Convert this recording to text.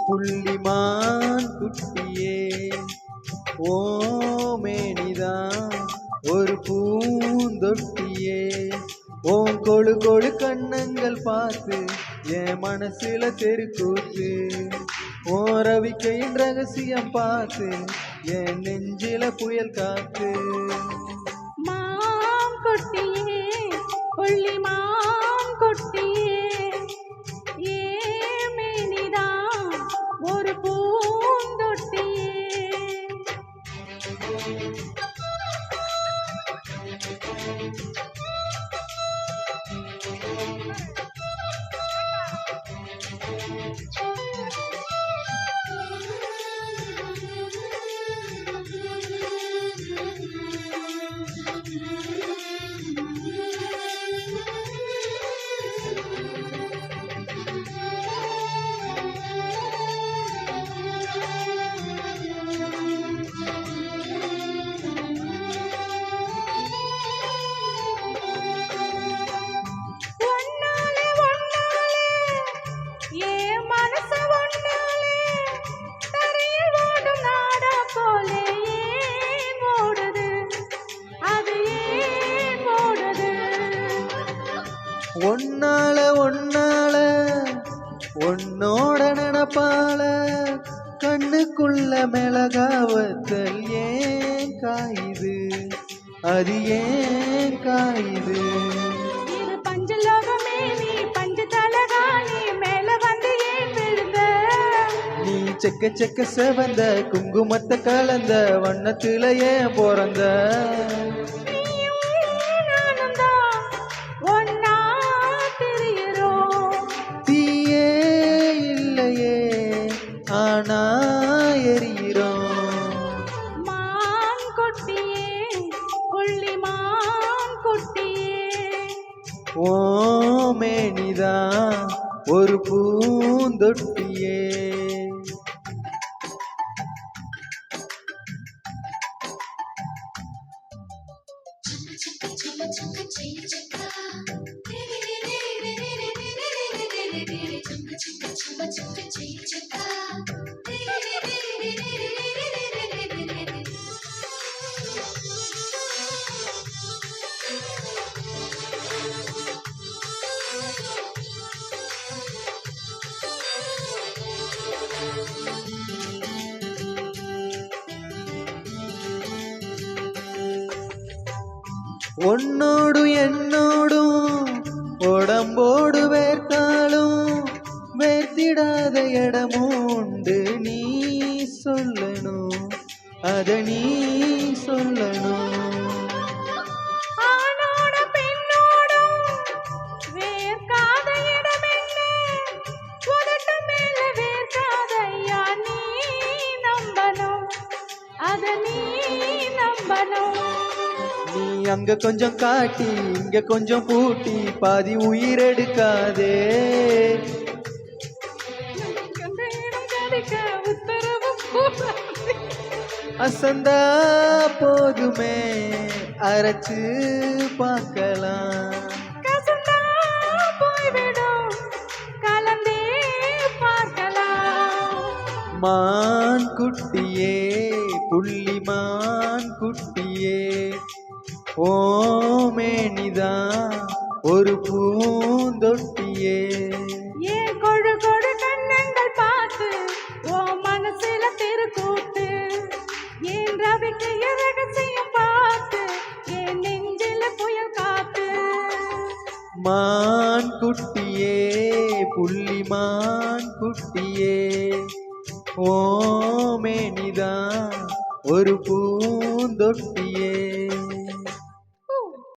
புள்ளிமான் குட்டியே ஓமேனிதான் ஒரு பூந்தொட்டியே ஓம் கொழு கொழு கண்ணங்கள் பார்த்து என் மனசுல தெருக்கூத்து ஓ ரவிக்கையின் ரகசியம் பார்த்து என் நெஞ்சில புயல் காத்து மாம் கொட்டியே கொள்ளி மாம் கொட்டியே ஏமேனிதான் ஒரு பூந்தொட்டியே ஒன்னால ஒன்னால உன்னோட நினப்பால கண்ணுக்குள்ள மிளகாவத்தல் ஏன் காயுது அது ஏன் காயுது பஞ்சலோகமே நீ பஞ்சதலகாணி மேல வந்து ஏன் விழுந்த நீ செக்க செக்க செவந்த குங்குமத்தை கலந்த வண்ணத்துல ஏன் பிறந்த ஆனா எரியிறோம் மான் கொட்டியே கொள்ளி மான் கொட்டியே ஓமேனிதான் ஒரு பூந்தொட்டியே உன்னோடு என்னோடும் உடம்போடு வேர்த்தாலும் வேர்த்திடாத இடமும் உண்டு நீ சொல்லணும் அத நீ சொல்லணும் நீ அங்க கொஞ்சம் காட்டி இங்க கொஞ்சம் பூட்டி பாதி உயிர் எடுக்காதே அசந்தா போதுமே அரைச்சு பார்க்கலாம் மான் குட்டியே புள்ளிமான் குட்டியே ஓமேனிதான் ஒரு பூந்தொட்டியே ஏன் கொழு கொழு கண்ணங்கள் பார்த்து ஓ மனசுல தெருக்கூத்து ஏன் ரவிக்கு ரகசியம் பார்த்து என் நெஞ்சில புயல் காத்து மான் குட்டியே புள்ளிமான் குட்டியே ஓமேனிதான் ஒரு பூந்தொட்டியே